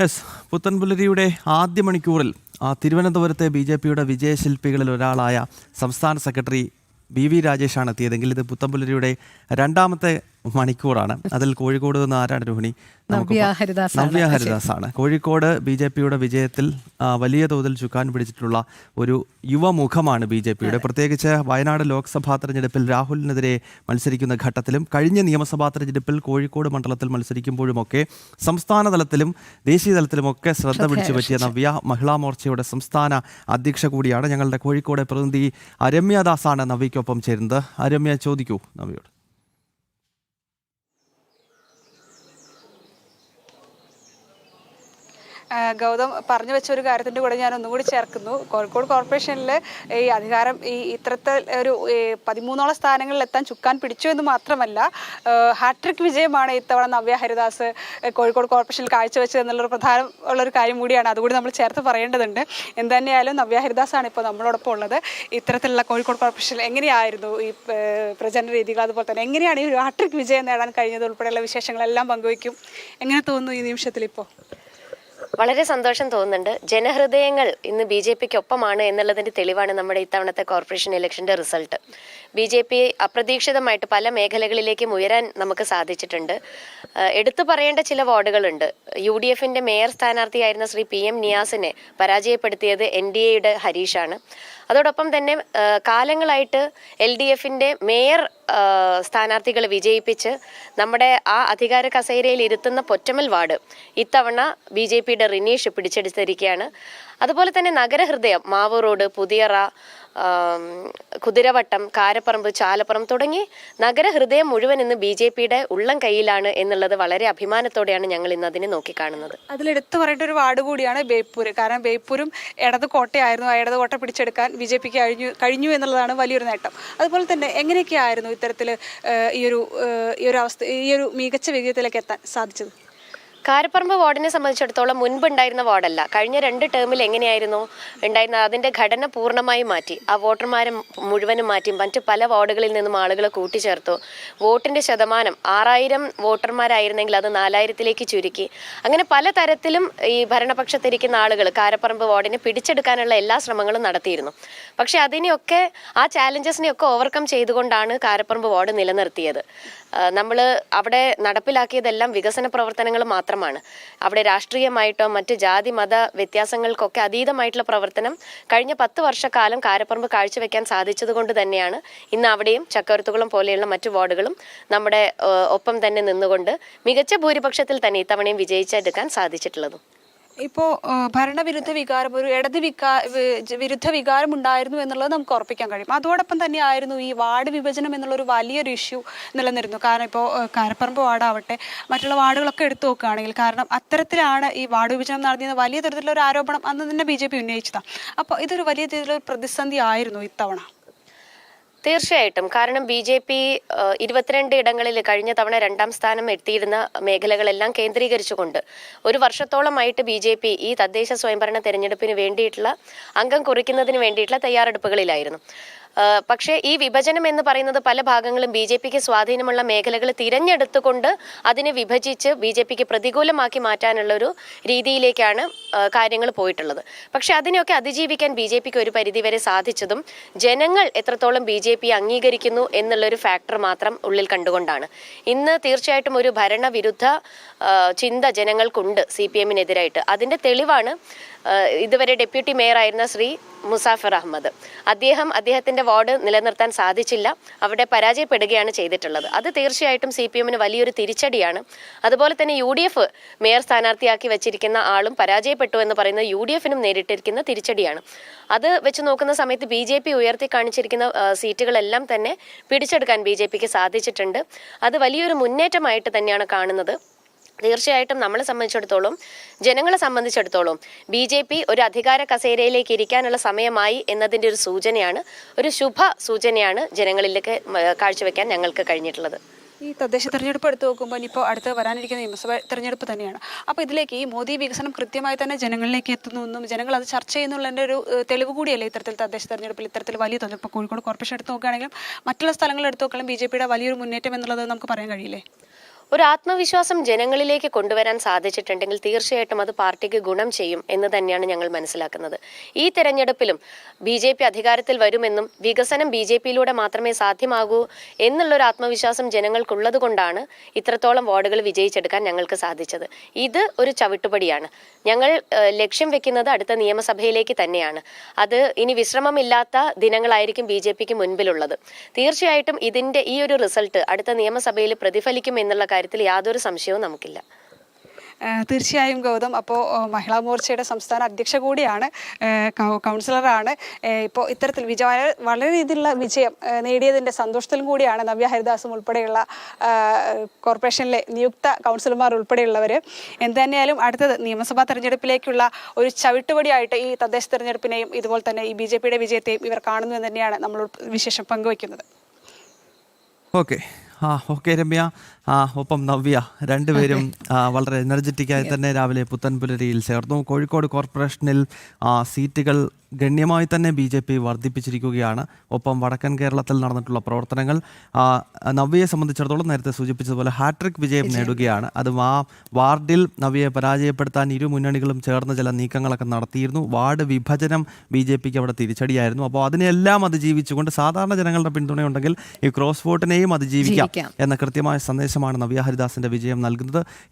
Yes, പുത്തൻപുലരിയുടെ ആദ്യ മണിക്കൂറിൽ തിരുവനന്തപുരത്തെ BJPയുടെ വിജയശില്പികളിൽ ഒരാളായ സംസ്ഥാന സെക്രട്ടറി BV രാജേഷാണ് എത്തിയതെങ്കിൽ ഇത് പുത്തൻപുലരിയുടെ രണ്ടാമത്തെ മണിക്കൂറാണ്. അതിൽ കോഴിക്കോട് നിന്ന് ആരാണ് രോഹിണി? നവ്യ ഹരിദാസാണ്. കോഴിക്കോട് BJPയുടെ വിജയത്തിൽ വലിയ തോതിൽ ചുക്കാൻ പിടിച്ചിട്ടുള്ള ഒരു യുവമുഖമാണ് BJPയുടെ. പ്രത്യേകിച്ച് വയനാട് ലോക്സഭാ തെരഞ്ഞെടുപ്പിൽ രാഹുലിനെതിരെ മത്സരിക്കുന്ന ഘട്ടത്തിലും കഴിഞ്ഞ നിയമസഭാ തെരഞ്ഞെടുപ്പിൽ കോഴിക്കോട് മണ്ഡലത്തിൽ മത്സരിക്കുമ്പോഴുമൊക്കെ സംസ്ഥാന തലത്തിലും ദേശീയ തലത്തിലുമൊക്കെ ശ്രദ്ധ പിടിച്ചു പറ്റിയ നവ്യ മഹിളാ മോർച്ചയുടെ സംസ്ഥാന അധ്യക്ഷ കൂടിയാണ്. ഞങ്ങളുടെ കോഴിക്കോട് പ്രതിനിധി രമ്യ ദാസാണ് നവ്യയ്ക്കൊപ്പം ചേരുന്നത്. രമ്യ, ചോദിക്കൂ നവ്യയോട്. ഗൗതം പറഞ്ഞു വെച്ച ഒരു കാര്യത്തിൻ്റെ കൂടെ ഞാൻ ഒന്നും കൂടി ചേർക്കുന്നു. കോഴിക്കോട് കോർപ്പറേഷനിൽ ഈ അധികാരം ഇത്തരത്തിൽ ഒരു 13ഓളം സ്ഥാനങ്ങളിൽ എത്താൻ ചുക്കാൻ പിടിച്ചു എന്ന് മാത്രമല്ല, ഹാട്രിക് വിജയമാണ് ഇത്തവണ നവ്യ ഹരിദാസ് കോഴിക്കോട് കോർപ്പറേഷനിൽ കാഴ്ചവെച്ചത് എന്നുള്ളൊരു പ്രധാനമുള്ളൊരു കാര്യം കൂടിയാണ്. അതുകൂടി നമ്മൾ ചേർത്ത് പറയേണ്ടതുണ്ട്. എന്തുതന്നെയായാലും നവ്യ ഹരിദാസാണ് ഇപ്പോൾ നമ്മളോടൊപ്പം ഉള്ളത്. ഇത്തരത്തിലുള്ള കോഴിക്കോട് കോർപ്പറേഷനിൽ എങ്ങനെയായിരുന്നു ഈ പ്രചരണ രീതികൾ, അതുപോലെ തന്നെ എങ്ങനെയാണ് ഈ ഒരു ഹാട്രിക് വിജയം നേടാൻ കഴിഞ്ഞത് ഉൾപ്പെടെയുള്ള വിശേഷങ്ങളെല്ലാം പങ്കുവയ്ക്കും. എങ്ങനെ തോന്നുന്നു ഈ നിമിഷത്തിൽ ഇപ്പോൾ? വളരെ സന്തോഷം തോന്നുന്നുണ്ട്. ജനഹൃദയങ്ങൾ ഇന്ന് BJPക്കൊപ്പമാണ് എന്നുള്ളതിന്റെ തെളിവാണ് നമ്മുടെ ഇത്തവണത്തെ കോർപ്പറേഷൻ ഇലക്ഷന്റെ റിസൾട്ട്. BJP അപ്രതീക്ഷിതമായിട്ട് പല മേഖലകളിലേക്കും ഉയരാൻ നമുക്ക് സാധിച്ചിട്ടുണ്ട്. എടുത്തു പറയേണ്ട ചില വാർഡുകളുണ്ട്. UDFന്റെ മേയർ സ്ഥാനാർത്ഥിയായിരുന്ന ശ്രീ PM നിയാസിനെ പരാജയപ്പെടുത്തിയത് NDAയുടെ ഹരീഷാണ്. അതോടൊപ്പം തന്നെ കാലങ്ങളായിട്ട് LDFന്റെ മേയർ സ്ഥാനാർത്ഥികളെ വിജയിപ്പിച്ച് നമ്മുടെ ആ അധികാര കസേരയിൽ ഇരുത്തുന്ന പൊറ്റമൽ വാർഡ് ഇത്തവണ BJPയുടെ റിനീഷ് പിടിച്ചെടുത്തിരിക്കുകയാണ്. അതുപോലെ തന്നെ നഗരഹൃദയം മാവൂർ റോഡ്, പുതിയറ, കുതിരവട്ടം, കാരപ്പറമ്പ്, ചാലപ്പുറം തുടങ്ങി നഗരഹൃദയം മുഴുവൻ ഇന്ന് BJPയുടെ ഉള്ളം കയ്യിലാണ് എന്നുള്ളത് വളരെ അഭിമാനത്തോടെയാണ് ഞങ്ങൾ ഇന്ന് അതിനെ നോക്കിക്കാണുന്നത്. അതിലെടുത്തു പറയേണ്ട ഒരു വാർഡ് കൂടിയാണ് ബേപ്പൂർ. കാരണം ബേപ്പൂരും ഇടത് കോട്ടയായിരുന്നു. ആ ഇടത് കോട്ട പിടിച്ചെടുക്കാൻ BJPക്ക് കഴിഞ്ഞു എന്നുള്ളതാണ് വലിയൊരു നേട്ടം. അതുപോലെ തന്നെ എങ്ങനെയൊക്കെയായിരുന്നു ഇത്തരത്തിൽ ഈ ഒരു അവസ്ഥ, ഈ ഒരു മികച്ച വിജയത്തിലേക്ക് എത്താൻ സാധിച്ചത്? കാരപ്പറമ്പ് വാർഡിനെ സംബന്ധിച്ചിടത്തോളം മുൻപ് ഉണ്ടായിരുന്ന വാർഡല്ല. കഴിഞ്ഞ 2 ടേമിൽ എങ്ങനെയായിരുന്നു ഉണ്ടായിരുന്നത് അതിൻ്റെ ഘടന പൂർണ്ണമായി മാറ്റി. ആ വോട്ടർമാരെ മുഴുവനും മാറ്റി മറ്റ് പല വാർഡുകളിൽ നിന്നും ആളുകളെ കൂട്ടിച്ചേർത്തു. വോട്ടിൻ്റെ ശതമാനം 6000 വോട്ടർമാരായിരുന്നെങ്കിൽ അത് 4000ത്തിലേക്ക് ചുരുക്കി. അങ്ങനെ പലതരത്തിലും ഈ ഭരണപക്ഷത്തിരിക്കുന്ന ആളുകൾ കാരപ്പറമ്പ് വാർഡിനെ പിടിച്ചെടുക്കാനുള്ള എല്ലാ ശ്രമങ്ങളും നടത്തിയിരുന്നു. പക്ഷെ അതിനെയൊക്കെ ആ ചാലഞ്ചസിനെയൊക്കെ ഓവർകം ചെയ്തുകൊണ്ടാണ് കാരപ്പറമ്പ് വാർഡ് നിലനിർത്തിയത്. നമ്മൾ അവിടെ നടപ്പിലാക്കിയതെല്ലാം വികസന പ്രവർത്തനങ്ങൾ മാത്രമാണ്. അവിടെ രാഷ്ട്രീയമായിട്ടോ മറ്റ് ജാതി മത വ്യത്യാസങ്ങൾക്കൊക്കെ അതീതമായിട്ടുള്ള പ്രവർത്തനം കഴിഞ്ഞ 10 വർഷക്കാലം കാരപ്പറമ്പ് കാഴ്ചവെക്കാൻ സാധിച്ചത് കൊണ്ട് തന്നെയാണ് ഇന്ന് അവിടെയും ചക്കവരത്തുകുളം പോലെയുള്ള മറ്റു വാർഡുകളും നമ്മുടെ ഒപ്പം തന്നെ നിന്നുകൊണ്ട് മികച്ച ഭൂരിപക്ഷത്തിൽ തന്നെ ഇത്തവണയും വിജയിച്ചെടുക്കാൻ സാധിച്ചിട്ടുള്ളതും. ഇപ്പോൾ ഭരണവിരുദ്ധ വികാരം, ഒരു ഇടത് വിരുദ്ധ വികാരം ഉണ്ടായിരുന്നു എന്നുള്ളത് നമുക്ക് ഉറപ്പിക്കാൻ കഴിയും. അതോടൊപ്പം തന്നെ ആയിരുന്നു ഈ വാർഡ് വിഭജനം എന്നുള്ളൊരു വലിയൊരു ഇഷ്യൂ നിലനിരുന്നു. കാരണം ഇപ്പോൾ കാരപ്പറമ്പ് വാർഡാവട്ടെ മറ്റുള്ള വാർഡുകളൊക്കെ എടുത്തു നോക്കുകയാണെങ്കിൽ, കാരണം അത്തരത്തിലാണ് ഈ വാർഡ് വിഭജനം നടത്തിയത് വലിയ തരത്തിലുള്ള ഒരു ആരോപണം അന്ന് തന്നെ BJP ഉന്നയിച്ചതാണ്. അപ്പോൾ ഇതൊരു വലിയ തരത്തിലൊരു പ്രതിസന്ധി ആയിരുന്നു ഇത്തവണ. തീർച്ചയായിട്ടും. കാരണം BJP 22 ഇടങ്ങളിൽ കഴിഞ്ഞ തവണ 2ാം സ്ഥാനം എത്തിയിരുന്ന മേഖലകളെല്ലാം കേന്ദ്രീകരിച്ചുകൊണ്ട് ഒരു വർഷത്തോളമായിട്ട് BJP ഈ തദ്ദേശ സ്വയംഭരണ തെരഞ്ഞെടുപ്പിന് വേണ്ടിയിട്ടുള്ള അംഗം കുറിക്കുന്നതിന് വേണ്ടിയിട്ടുള്ള തയ്യാറെടുപ്പുകളിലായിരുന്നു. പക്ഷേ ഈ വിഭജനം എന്ന് പറയുന്നത് പല ഭാഗങ്ങളും BJPക്ക് സ്വാധീനമുള്ള മേഖലകൾ തിരഞ്ഞെടുത്തുകൊണ്ട് അതിനെ വിഭജിച്ച് BJPക്ക് പ്രതികൂലമാക്കി മാറ്റാനുള്ള ഒരു രീതിയിലേക്കാണ് കാര്യങ്ങൾ പോയിട്ടുള്ളത്. പക്ഷെ അതിനെയൊക്കെ അതിജീവിക്കാൻ BJPക്ക് ഒരു പരിധിവരെ സാധിച്ചതും ജനങ്ങൾ എത്രത്തോളം BJP അംഗീകരിക്കുന്നു എന്നുള്ളൊരു ഫാക്ടർ മാത്രം ഉള്ളിൽ കണ്ടുകൊണ്ടാണ്. ഇന്ന് തീർച്ചയായിട്ടും ഒരു ഭരണവിരുദ്ധ ചിന്ത ജനങ്ങൾക്കുണ്ട് CPMനെതിരായിട്ട്. അതിൻ്റെ തെളിവാണ് ഇതുവരെ ഡെപ്യൂട്ടി മേയർ ആയിരുന്ന ശ്രീ മുസാഫർ അഹമ്മദ്. അദ്ദേഹത്തിന്റെ വാർഡ് നിലനിർത്താൻ സാധിച്ചില്ല, അവിടെ പരാജയപ്പെടുകയാണ് ചെയ്തിട്ടുള്ളത്. അത് തീർച്ചയായിട്ടും CPMന് വലിയൊരു തിരിച്ചടിയാണ്. അതുപോലെ തന്നെ UDF മേയർ സ്ഥാനാർത്ഥിയാക്കി വെച്ചിരിക്കുന്ന ആളും പരാജയപ്പെട്ടു എന്ന് പറയുന്നത് UDFനും നേരിട്ടിരിക്കുന്ന തിരിച്ചടിയാണ്. അത് വെച്ച് നോക്കുന്ന സമയത്ത് BJP ഉയർത്തി കാണിച്ചിരിക്കുന്ന സീറ്റുകളെല്ലാം തന്നെ പിടിച്ചെടുക്കാൻ BJPക്ക് സാധിച്ചിട്ടുണ്ട്. അത് വലിയൊരു മുന്നേറ്റമായിട്ട് തന്നെയാണ് കാണുന്നത്. തീർച്ചയായിട്ടും നമ്മളെ സംബന്ധിച്ചിടത്തോളം, ജനങ്ങളെ സംബന്ധിച്ചിടത്തോളം BJP ഒരു അധികാര കസേരയിലേക്ക് ഇരിക്കാനുള്ള സമയമായി എന്നതിൻ്റെ ഒരു സൂചനയാണ്, ഒരു ശുഭ സൂചനയാണ് ജനങ്ങളിലേക്ക് കാഴ്ചവെക്കാൻ ഞങ്ങൾക്ക് കഴിഞ്ഞിട്ടുള്ളത്. ഈ തദ്ദേശ തെരഞ്ഞെടുപ്പ് എടുത്തു നോക്കുമ്പോൾ ഇപ്പോൾ അടുത്ത് വരാനിരിക്കുന്ന നിയമസഭാ തെരഞ്ഞെടുപ്പ് തന്നെയാണ്. അപ്പോൾ ഇതിലേക്ക് ഈ മോദി വികസനം കൃത്യമായി തന്നെ ജനങ്ങളിലേക്ക് എത്തുന്നു എന്നും ജനങ്ങൾ അത് ചർച്ച ചെയ്യുന്നുള്ളതിൻ്റെ ഒരു തെളിവ് കൂടിയല്ലേ ഇത്തരത്തിൽ തദ്ദേശ തെരഞ്ഞെടുപ്പിൽ ഇത്തരത്തിൽ വലിയ തോതിൽ ഇപ്പോൾ കോഴിക്കോട് കോർപ്പറേഷൻ എടുത്ത് നോക്കുകയാണെങ്കിലും മറ്റുള്ള സ്ഥലങ്ങൾ എടുത്ത് നോക്കുകയാണെങ്കിൽ BJPയുടെ വലിയൊരു മുന്നേറ്റം എന്നുള്ളത് നമുക്ക് പറയാൻ കഴിയില്ലേ? ഒരു ആത്മവിശ്വാസം ജനങ്ങളിലേക്ക് കൊണ്ടുവരാൻ സാധിച്ചിട്ടുണ്ടെങ്കിൽ തീർച്ചയായിട്ടും അത് പാർട്ടിക്ക് ഗുണം ചെയ്യും എന്ന് തന്നെയാണ് ഞങ്ങൾ മനസ്സിലാക്കുന്നത്. ഈ തെരഞ്ഞെടുപ്പിലും BJP അധികാരത്തിൽ വരുമെന്നും വികസനം BJPയിലൂടെ മാത്രമേ സാധ്യമാകൂ എന്നുള്ളൊരു ആത്മവിശ്വാസം ജനങ്ങൾക്കുള്ളത് കൊണ്ടാണ് ഇത്രത്തോളം വാർഡുകൾ വിജയിച്ചെടുക്കാൻ ഞങ്ങൾക്ക് സാധിച്ചത്. ഇത് ഒരു ചവിട്ടുപടിയാണ്. ഞങ്ങൾ ലക്ഷ്യം വെക്കുന്നത് അടുത്ത നിയമസഭയിലേക്ക് തന്നെയാണ്. അത് ഇനി വിശ്രമമില്ലാത്ത ദിനങ്ങളായിരിക്കും BJPക്ക് മുൻപിലുള്ളത്. തീർച്ചയായിട്ടും ഇതിന്റെ ഈ ഒരു റിസൾട്ട് അടുത്ത നിയമസഭയിൽ പ്രതിഫലിക്കും എന്നുള്ള കാര്യത്തിൽ യാതൊരു സംശയവും നമുക്കില്ല. തീർച്ചയായും ഗൗതം, അപ്പോൾ മഹിളാ മോർച്ചയുടെ സംസ്ഥാന അധ്യക്ഷ കൂടിയാണ്, കൗൺസിലറാണ്. ഇപ്പോൾ ഇത്തരത്തിൽ വളരെ രീതിയിലുള്ള വിജയം നേടിയതിൻ്റെ സന്തോഷത്തിലും കൂടിയാണ് നവ്യ ഹരിദാസും ഉൾപ്പെടെയുള്ള കോർപ്പറേഷനിലെ നിയുക്ത കൗൺസിലർമാർ ഉൾപ്പെടെയുള്ളവർ. എന്ത് തന്നെയായാലും അടുത്തത് നിയമസഭാ തെരഞ്ഞെടുപ്പിലേക്കുള്ള ഒരു ചവിട്ടുപടിയായിട്ട് ഈ തദ്ദേശ തെരഞ്ഞെടുപ്പിനെയും ഇതുപോലെ തന്നെ ഈ BJPയുടെ വിജയത്തെയും ഇവർ കാണുന്നു എന്ന് തന്നെയാണ് നമ്മൾ വിശേഷം പങ്കുവയ്ക്കുന്നത്. ഓക്കെ രമ്യ, ഒപ്പം നവ്യ, രണ്ടുപേരും വളരെ എനർജറ്റിക്കായി തന്നെ രാവിലെ പുത്തൻപുലരിയിൽ ചേർന്നു. കോഴിക്കോട് കോർപ്പറേഷനിൽ സീറ്റുകൾ ഗണ്യമായി തന്നെ BJP വർദ്ധിപ്പിച്ചിരിക്കുകയാണ്. ഒപ്പം വടക്കൻ കേരളത്തിൽ നടന്നിട്ടുള്ള പ്രവർത്തനങ്ങൾ നവ്യയെ സംബന്ധിച്ചിടത്തോളം നേരത്തെ സൂചിപ്പിച്ചതുപോലെ ഹാട്രിക് വിജയം നേടുകയാണ്. അതും ആ വാർഡിൽ നവ്യയെ പരാജയപ്പെടുത്താൻ ഇരു മുന്നണികളും ചേർന്ന് ചില നീക്കങ്ങളൊക്കെ നടത്തിയിരുന്നു. വാർഡ് വിഭജനം BJPക്ക് അവിടെ തിരിച്ചടിയായിരുന്നു. അപ്പോൾ അതിനെല്ലാം അതിജീവിച്ചുകൊണ്ട് സാധാരണ ജനങ്ങളുടെ പിന്തുണയുണ്ടെങ്കിൽ ഈ ക്രോസ് വോട്ടിനെയും അതിജീവിക്കാം എന്ന കൃത്യമായ സന്ദേശമാണ് നവ്യ ഹരിദാസിന്റെ വിജയം നൽകുന്നത്.